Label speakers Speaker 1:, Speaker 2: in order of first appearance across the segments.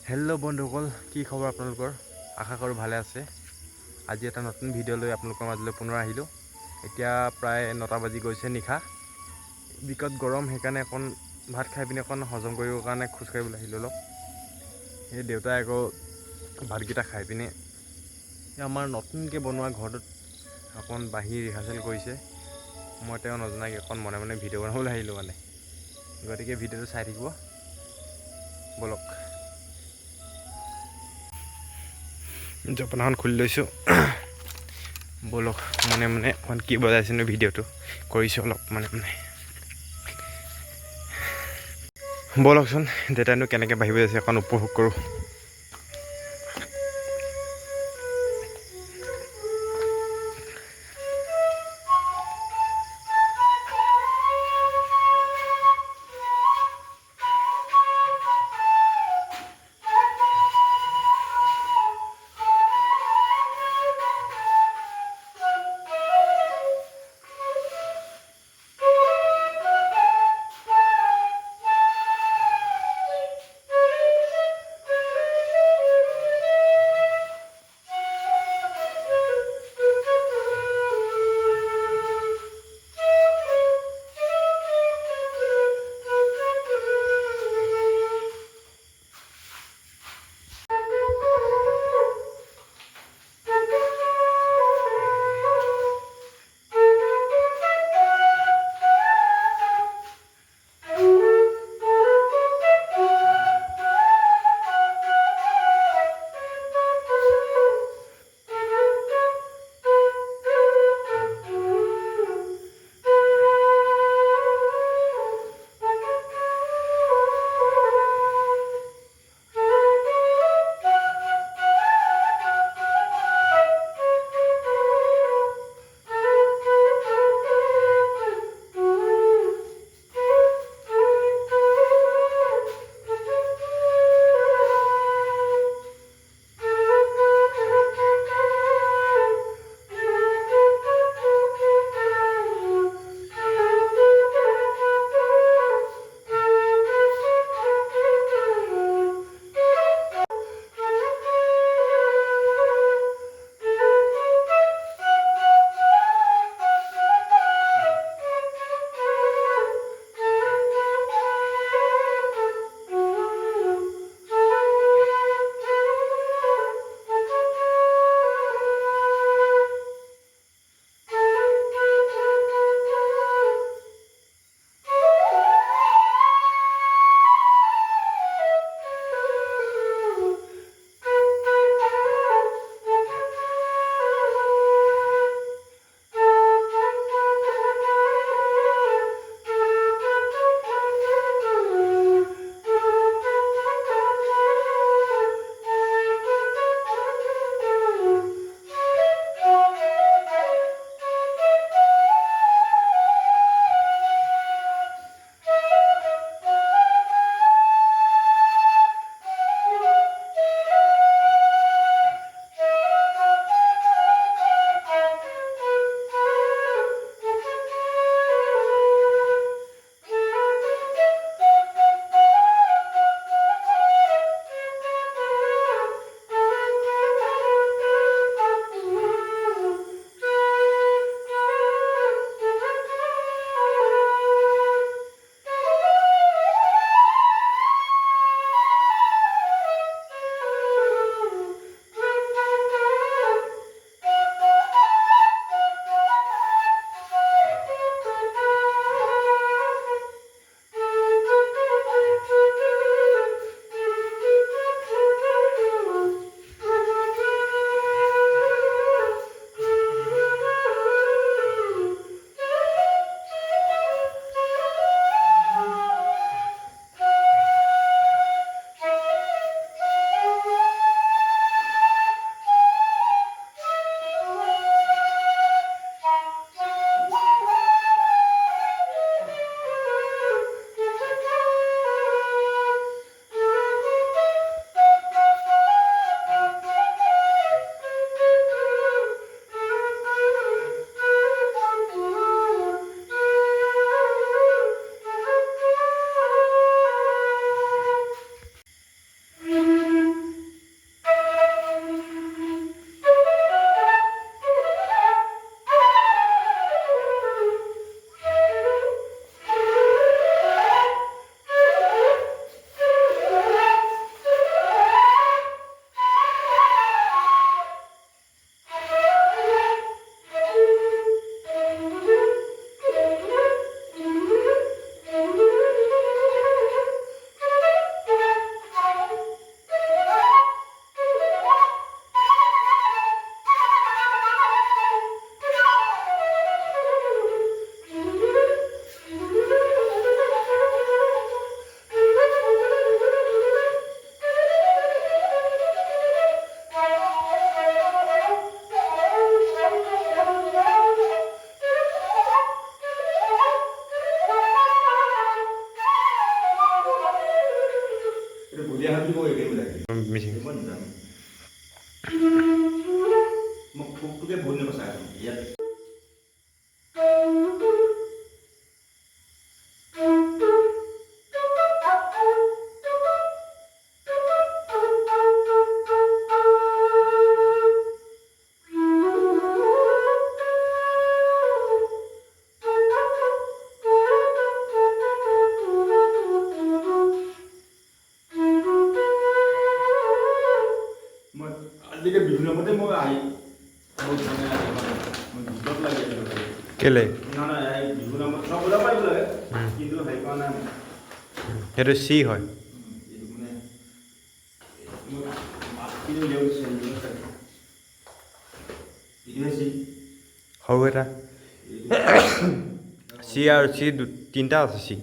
Speaker 1: Hello' বন্ধুসকল, কি খবৰ আপোনালোকৰ? আশা কৰোঁ ভালে আছে। আজি এটা নতুন ভিডিঅ' লৈ আপোনালোকৰ মাজলৈ পুনৰ আহিলোঁ। এতিয়া প্ৰায় 9টা বাজি গৈছে নিশা। বিকট গৰম, সেইকাৰণে অকণ ভাত খাই পিনি অকণ হজম কৰিবৰ কাৰণে খোজকাঢ়িবলৈ আহিলোঁ অলপ। সেই দেউতাই আকৌ ভাতকেইটা খাই পিনে আমাৰ নতুনকৈ বনোৱা ঘৰটোত অকণ বাঁহী ৰিহাৰ্চেল কৰিছে। মই তেওঁ নজনাকৈ অকণ মনে মনে ভিডিঅ' বনাবলৈ আহিলোঁ মানে। গতিকে ভিডিঅ'টো চাই থাকিব, ব'লক। জপনাখন খুলি লৈছোঁ, ব'লক। মনে মনে অকণ কি বজাইছেনো ভিডিঅ'টো কৰিছোঁ অলপ মনে মনে। ব'লকচোন, দেউতাইনো কেনেকৈ বাঢ়ি বজাইছে অকণ উপভোগ কৰোঁ। মিচিং
Speaker 2: মোক ফুকটোকে বহুত দিনৰ পৰা চাই আছোঁ ইয়াত আজিলৈকে বিহু নামতে মই আহি বহুত মানে গীতত লাগি আছিলোঁ
Speaker 1: কেলে
Speaker 2: নাই বিহু নামত চব বজাব পাৰিব লাগে কিন্তু হেৰি কৰা নাই
Speaker 1: সেইটো চি হয়
Speaker 2: এইটো মানে মই মাতখিনি উলিয়াব বিচাৰিছোঁ এইটোহে চি
Speaker 1: সৰু এটা চি আৰু চি তিনিটা আছে চি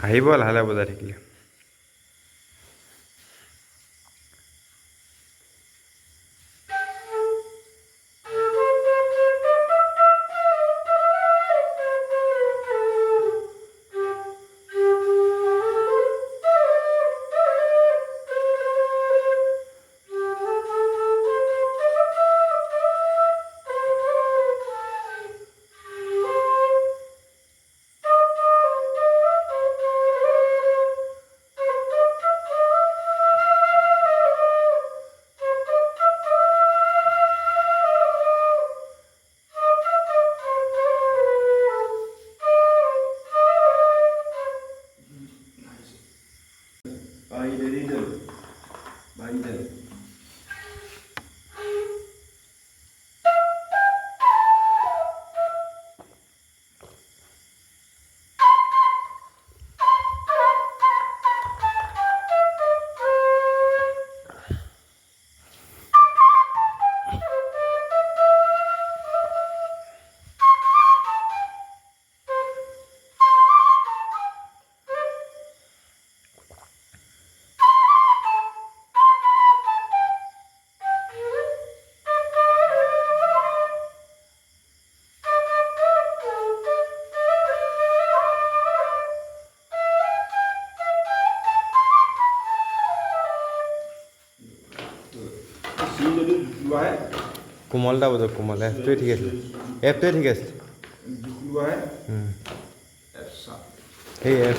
Speaker 1: আহিব লাহে লাহে বজাই থাকিলে কোমলটা বজাওক কোমল এফটোৱে ঠিক আছে এফটোৱে ঠিক আছে সেই এফ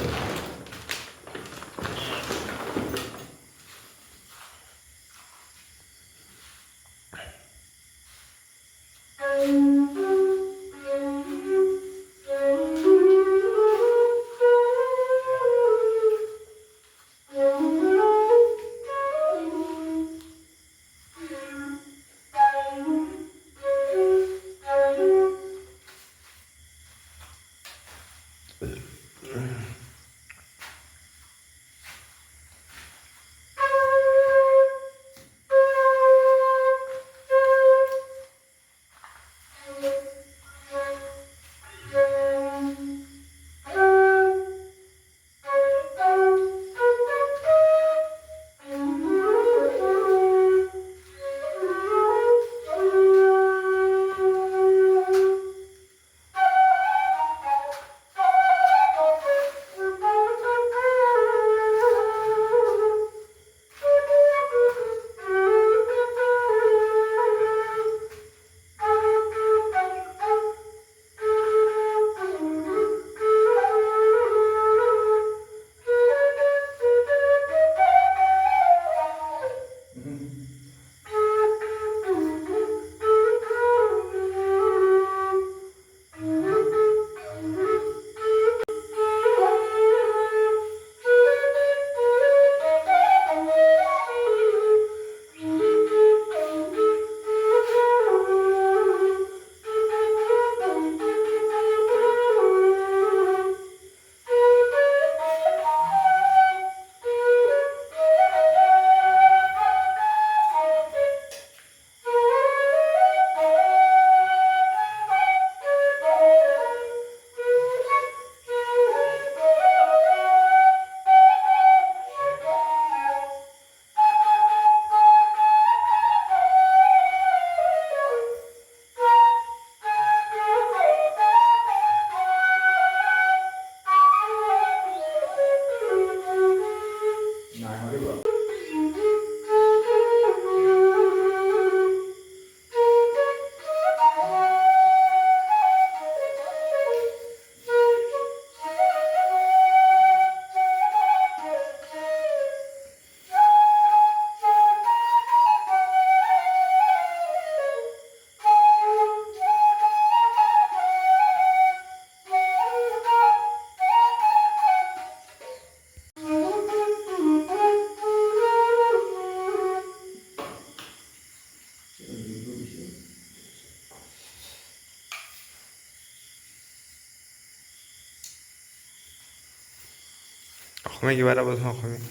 Speaker 1: অসমীয়া কিবা এটা বস্তু অসমীয়া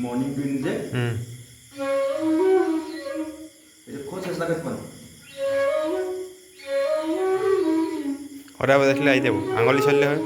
Speaker 2: মৰ্নিং টুইন যে এইটো ক'ত চেষ্টা কৰি পোৱা
Speaker 1: সদায় বজাইছিলে আহি যাব আঙুলি চলিলে হয়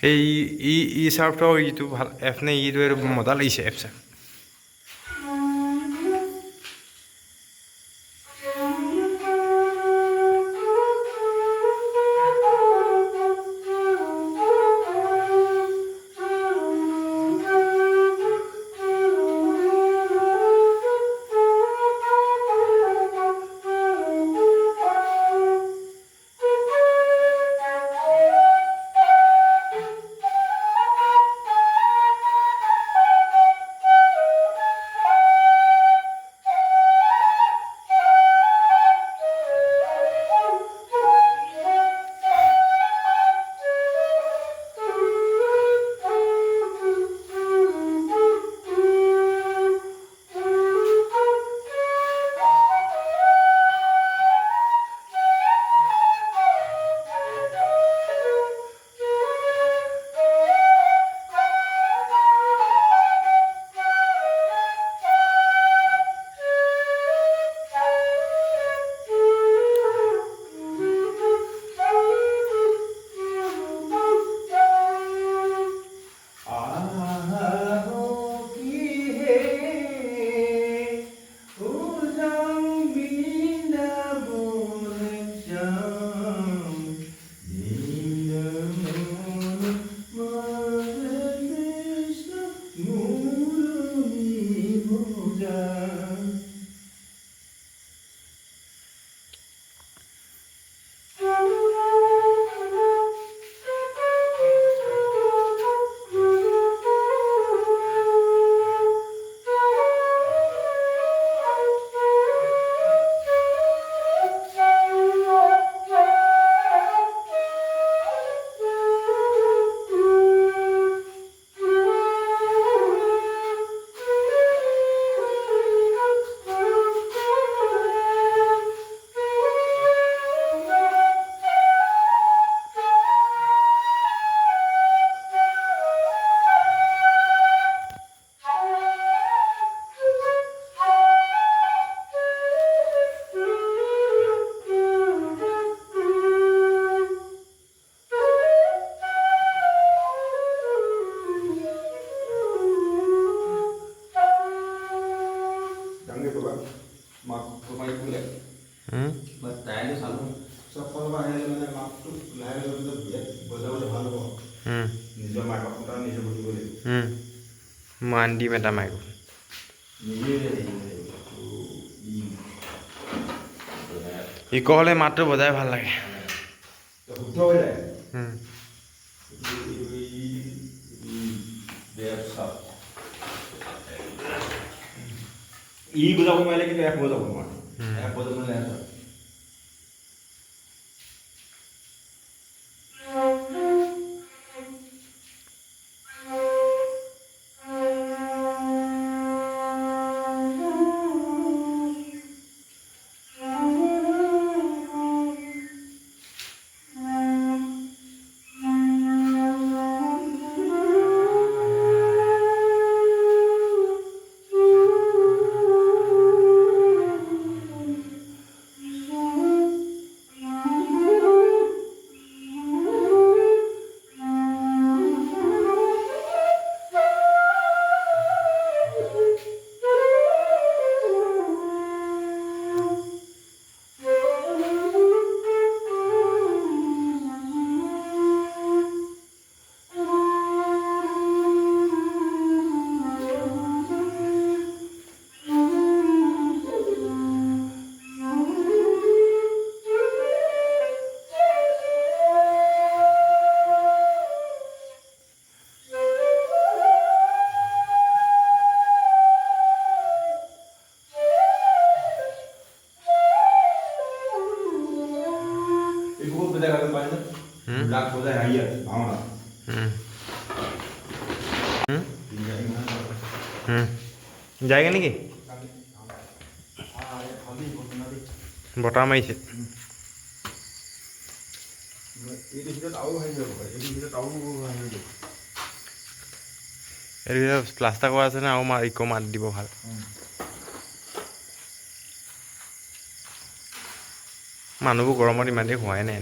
Speaker 1: এই ই চাৰ্ফটো ইটো ভাল এফ নে ইটো মজা লাগিছে এফ চাৰ্ফ
Speaker 2: চপল বাহিৰে মানে মাতটো লাহে লাহে বজাবলৈ ভাল হ'ব। নিজৰ মাইকৰ ফুটা নিজে বুজিব লাগিব।
Speaker 1: মই আনি দিম এটা মাইক। ইক' হ'লে মাতটো বজাই ভাল লাগে।
Speaker 2: শুদ্ধ হৈ যায়। ই বুজাব নোৱাৰিলে কিন্তু এক বজাব নোৱাৰে। এক বজাব নোৱাৰিলে
Speaker 1: যায়গৈ নেকি? বতাহ মাৰিছে। এইটো প্লাষ্টাৰ কৰা আছে নে আৰু ইক' মাত দিব ভাল। মানুহবোৰ গৰমত ইমান দেৰি হোৱাই নাই।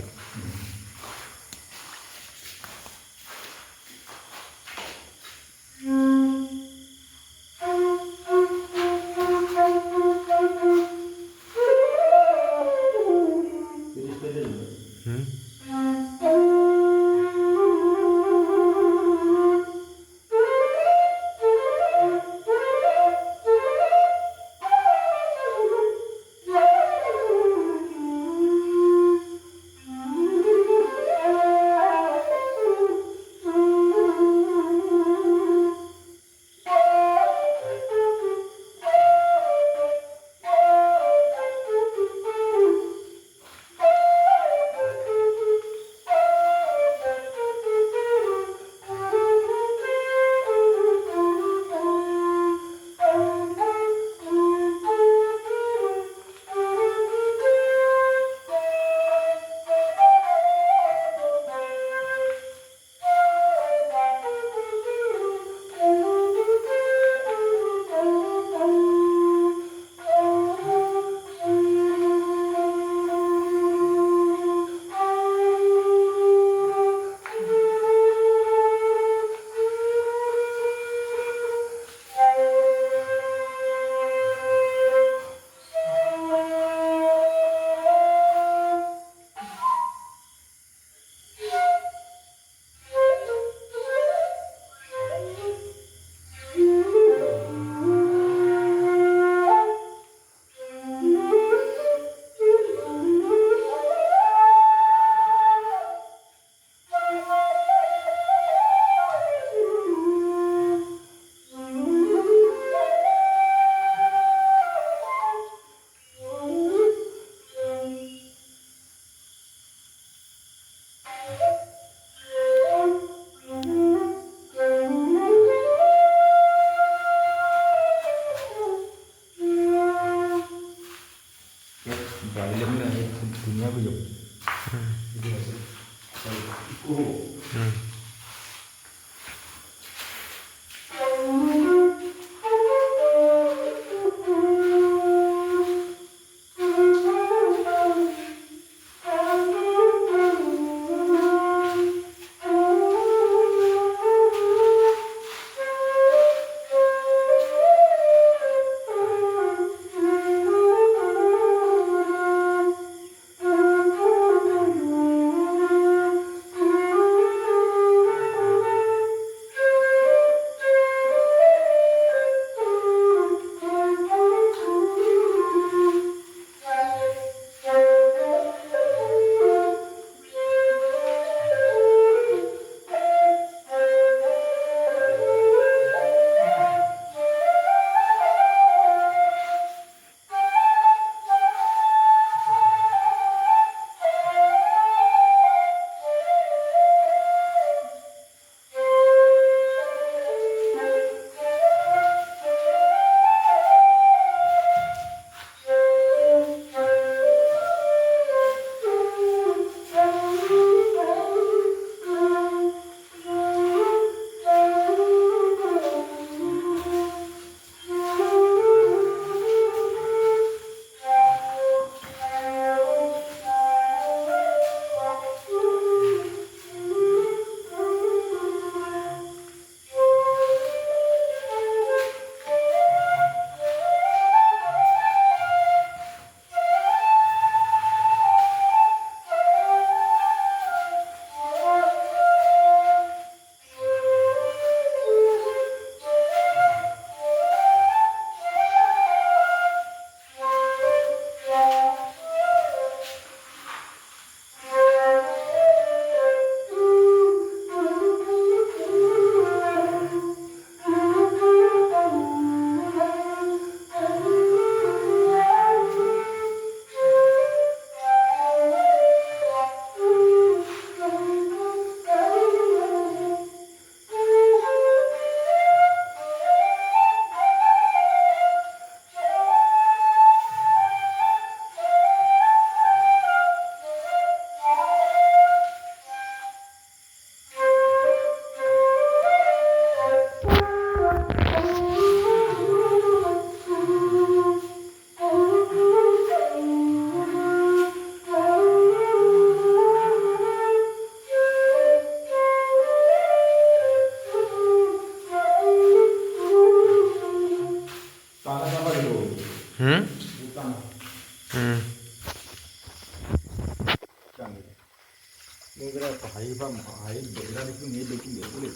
Speaker 2: মোৰ কিবা হেৰি বেগ এটা দেখিলোঁ সেই বেগটো বেগ বুলি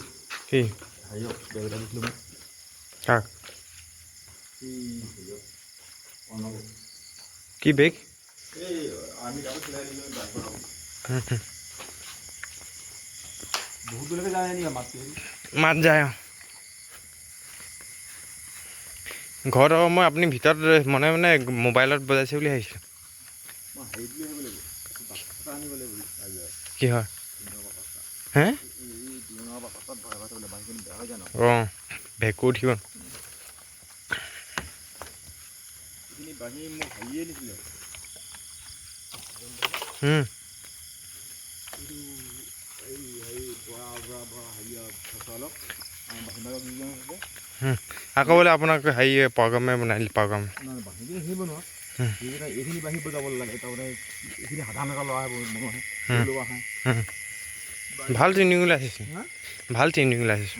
Speaker 1: কি
Speaker 2: হেৰিয়ত বেগ এটা দেখিলোঁ মই
Speaker 1: কাক
Speaker 2: এই হেৰিয়ত অনব
Speaker 1: কি বেগ
Speaker 2: এই আৰ্মি কাপোৰ চিলাই দিলোঁ বহুত দূৰলৈকে যায় নেকি মাতটো
Speaker 1: মাত যায় ঘৰত মই আপুনি ভিতৰত মনে মনে মোবাইলত বজাইছে বুলি ভাবিছিলোঁ
Speaker 2: মই হেৰিত লৈ আহিব লাগিব বাকচটা আনিব লাগিব
Speaker 1: কি হয় হে
Speaker 2: এই টিঙৰ বাকচত ভৰাই ভৰাই থ'বলৈ বাহিৰখিনি বেয়া হৈ যায় ন
Speaker 1: অঁ ভেঁকুৰ উঠিব
Speaker 2: এইখিনি বাঢ়ি মোক হেৰিয়ে নিছিলে এই হেৰি বৰা হেৰি অলপ বাহিৰ দি আছে
Speaker 1: আকৌ বোলে আপোনাক হেৰি প্ৰগ্ৰামে বনাই দিলে প্ৰগ্ৰাম
Speaker 2: বাহিৰখিনি সেই বনোৱা এইখিনি বাঢ়ি বজাব লাগে তাৰমানে এইখিনি সাধাৰণ এটা ল'ৰা বনোৱা লোৱা
Speaker 1: ভাল ট্ৰেইনিং ওলাইছে ভাল ট্ৰেইনিং ওলাইছে